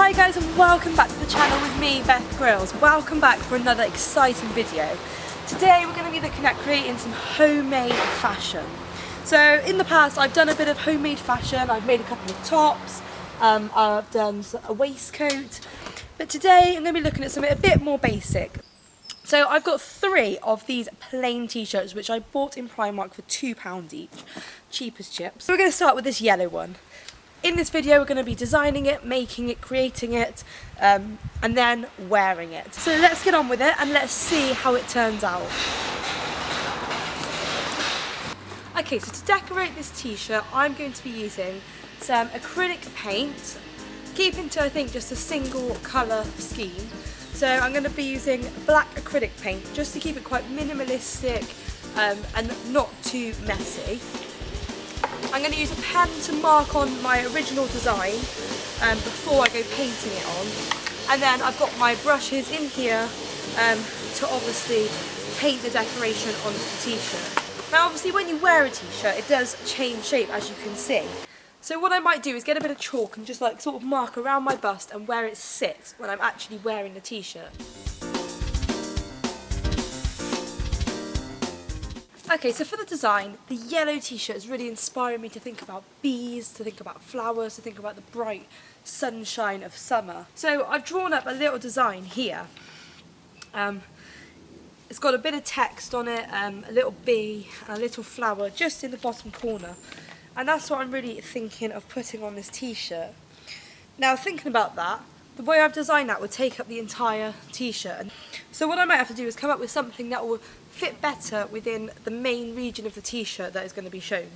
Hi guys, and welcome back to the channel with me, Beth Grylls. Welcome back for another exciting video. Today we're going to be looking at creating some homemade fashion. So in the past I've done a bit of homemade fashion. I've made a couple of tops, I've done a waistcoat, but today I'm going to be looking at something a bit more basic. So I've got 3 of these plain t-shirts which I bought in Primark for £2 each, cheap as chips. So we're going to start with this yellow one. In this video we're going to be designing it, making it, creating it, and then wearing it. So let's get on with it and let's see how it turns out. Okay, so to decorate this t-shirt I'm going to be using some acrylic paint, keeping to I think just a single colour scheme. So I'm going to be using black acrylic paint just to keep it quite minimalistic and not too messy. I'm going to use a pen to mark on my original design before I go painting it on. And then I've got my brushes in here to obviously paint the decoration onto the t-shirt. Now obviously when you wear a t-shirt it does change shape, as you can see. So what I might do is get a bit of chalk and just like sort of mark around my bust and where it sits when I'm actually wearing the t-shirt. Okay, so for the design, the yellow t-shirt is really inspiring me to think about bees, to think about flowers, to think about the bright sunshine of summer. So I've drawn up a little design here. It's got a bit of text on it, a little bee and a little flower just in the bottom corner. And that's what I'm really thinking of putting on this t-shirt. Now thinking about that, the way I've designed that would take up the entire t-shirt. So what I might have to do is come up with something that will fit better within the main region of the t-shirt that is going to be shown.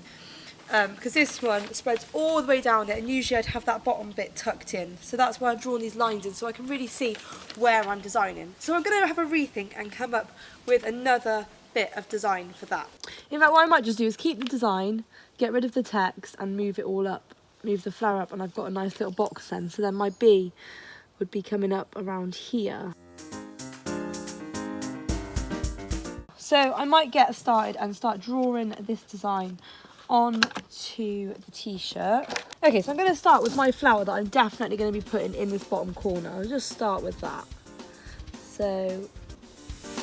Because this one spreads all the way down it and usually I'd have that bottom bit tucked in. So that's why I've drawn these lines in so I can really see where I'm designing. So I'm going to have a rethink and come up with another bit of design for that. In fact what I might just do is keep the design, get rid of the text and move it all up, move the flower up, and I've got a nice little box then. So then my bee would be coming up around here. So I might get started and start drawing this design onto the t-shirt. Okay, so I'm going to start with my flower that I'm definitely going to be putting in this bottom corner. I'll just start with that. So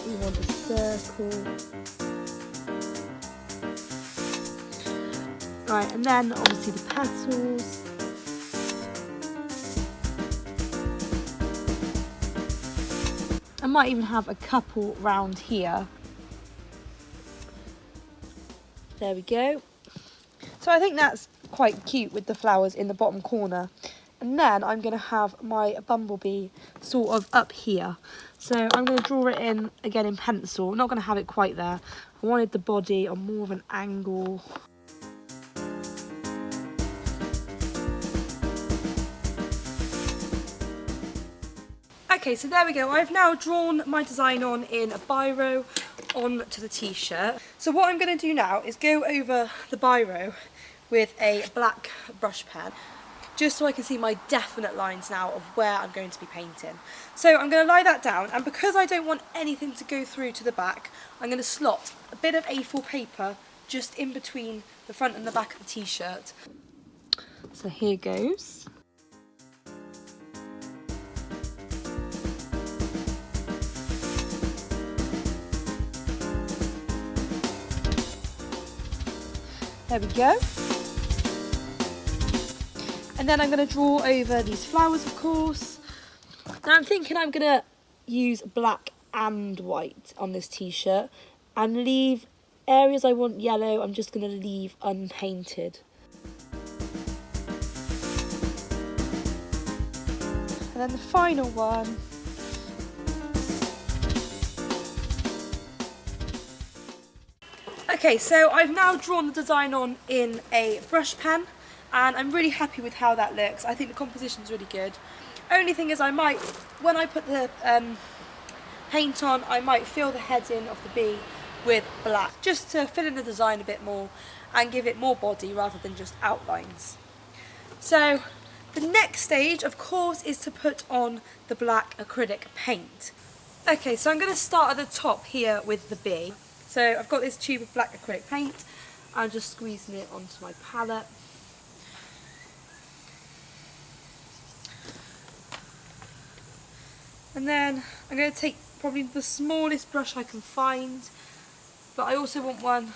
we want a circle. Right, and then obviously the petals. I might even have a couple round here. There we go. So I think that's quite cute with the flowers in the bottom corner. And then I'm going to have my bumblebee sort of up here. So I'm going to draw it in again in pencil. I'm not going to have it quite there. I wanted the body on more of an angle. Okay, so there we go. I've now drawn my design on in a biro onto the t-shirt. So what I'm going to do now is go over the biro with a black brush pen, just so I can see my definite lines now of where I'm going to be painting. So I'm going to lie that down, and because I don't want anything to go through to the back, I'm going to slot a bit of A4 paper just in between the front and the back of the t-shirt. So here goes. There we go. And then I'm going to draw over these flowers, of course. Now I'm thinking I'm going to use black and white on this t-shirt and leave areas I want yellow, I'm just going to leave unpainted. And then the final one. Okay, so I've now drawn the design on in a brush pen and I'm really happy with how that looks. I think the composition's really good. Only thing is I might, when I put the paint on, I might fill the head in of the bee with black, just to fill in the design a bit more and give it more body rather than just outlines. So the next stage, of course, is to put on the black acrylic paint. Okay, so I'm going to start at the top here with the bee. So I've got this tube of black acrylic paint. I'm just squeezing it onto my palette. And then I'm going to take probably the smallest brush I can find, but I also want one,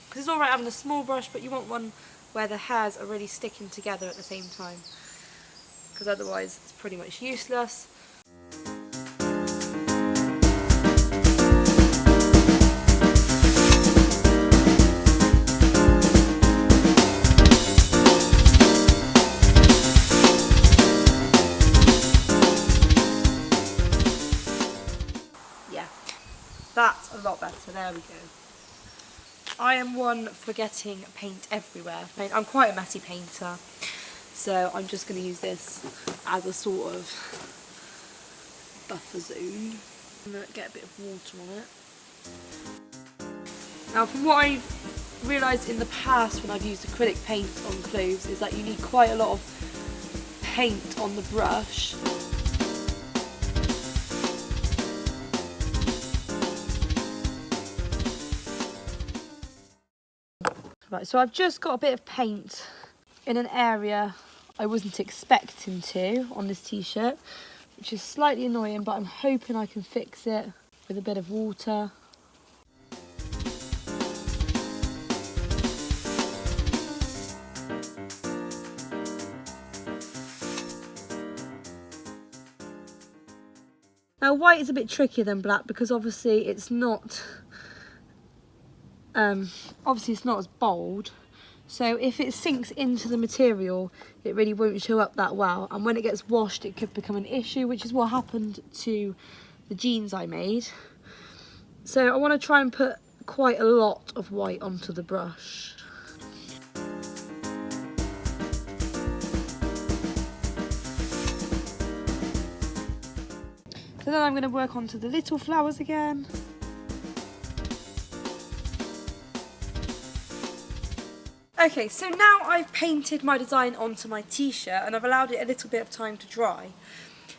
because it's alright having a small brush, but you want one where the hairs are really sticking together at the same time, because otherwise it's pretty much useless. That's a lot better, there we go. I am one for getting paint everywhere. I'm quite a messy painter, so I'm just going to use this as a sort of buffer zone. I'm going to get a bit of water on it. Now, from what I've realised in the past when I've used acrylic paint on clothes is that you need quite a lot of paint on the brush. Right, so I've just got a bit of paint in an area I wasn't expecting to on this t-shirt, which is slightly annoying, but I'm hoping I can fix it with a bit of water. Now white is a bit trickier than black because obviously it's not as bold, so if it sinks into the material it really won't show up that well, and when it gets washed it could become an issue, which is what happened to the jeans I made. So I want to try and put quite a lot of white onto the brush. So then I'm going to work onto the little flowers again. Okay, so now I've painted my design onto my t-shirt and I've allowed it a little bit of time to dry.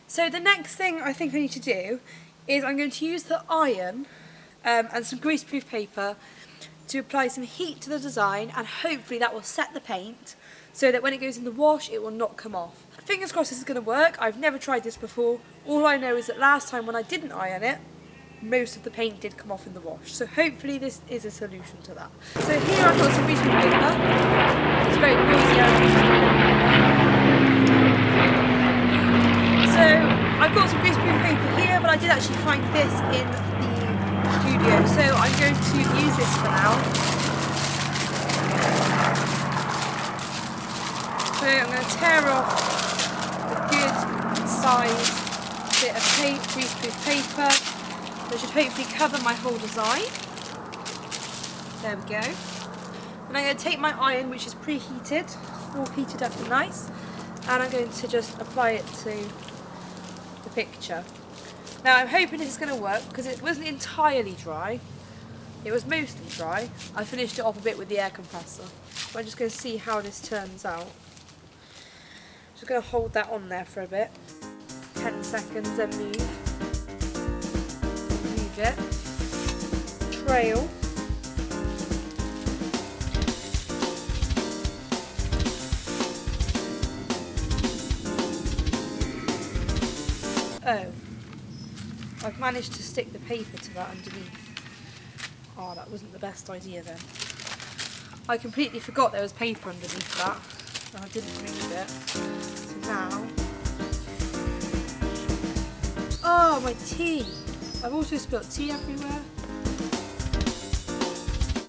So the next thing I think I need to do is I'm going to use the iron and some greaseproof paper to apply some heat to the design, and hopefully that will set the paint so that when it goes in the wash it will not come off. Fingers crossed this is going to work. I've never tried this before. All I know is that last time when I didn't iron it, most of the paint did come off in the wash, so hopefully this is a solution to that. So here I've got some greaseproof paper. It's very noisy out. So I've got some greaseproof paper here, but I did actually find this in the studio, so I'm going to use this for now. So I'm going to tear off a good size bit of greaseproof paper. That should hopefully cover my whole design. There we go. And I'm going to take my iron, which is preheated, all heated up and nice, and I'm going to just apply it to the picture. Now I'm hoping this is going to work because it wasn't entirely dry. It was mostly dry. I finished it off a bit with the air compressor. So I'm just going to see how this turns out. Just going to hold that on there for a bit. 10 seconds, then move. It, trail, oh, I've managed to stick the paper to that underneath. Oh, that wasn't the best idea then. I completely forgot there was paper underneath that and I didn't move it. So now, oh, my tea. I've also spilt tea everywhere.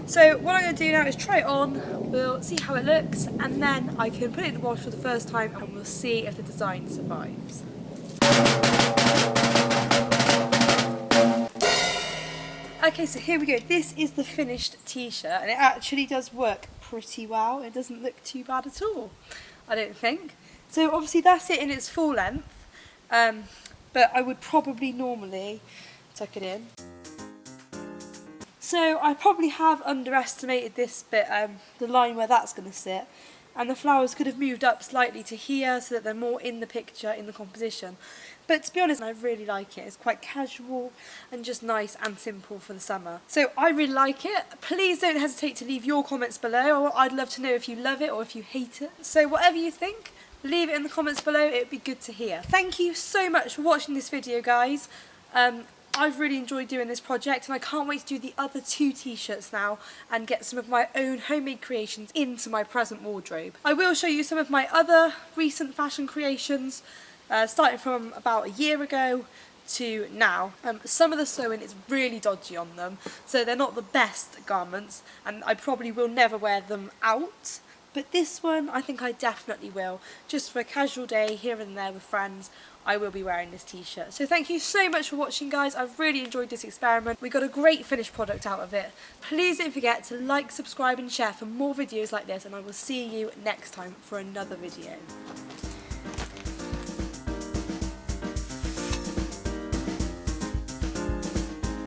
So what I'm going to do now is try it on, we'll see how it looks, and then I can put it in the wash for the first time and we'll see if the design survives. Okay, so here we go. This is the finished t-shirt and it actually does work pretty well. It doesn't look too bad at all, I don't think. So obviously that's it in its full length, but I would probably normally tuck it in. So I probably have underestimated this bit, the line where that's going to sit, and the flowers could have moved up slightly to here so that they're more in the picture, in the composition. But to be honest, I really like it. It's quite casual and just nice and simple for the summer. So I really like it. Please don't hesitate to leave your comments below. I'd love to know if you love it or if you hate it. So whatever you think, leave it in the comments below, it would be good to hear. Thank you so much for watching this video, guys. I've really enjoyed doing this project and I can't wait to do the other 2 t-shirts now and get some of my own homemade creations into my present wardrobe. I will show you some of my other recent fashion creations, starting from about a year ago to now. Some of the sewing is really dodgy on them, so they're not the best garments and I probably will never wear them out. But this one, I think I definitely will. Just for a casual day here and there with friends, I will be wearing this t-shirt. So thank you so much for watching, guys. I've really enjoyed this experiment. We got a great finished product out of it. Please don't forget to like, subscribe and share for more videos like this, and I will see you next time for another video.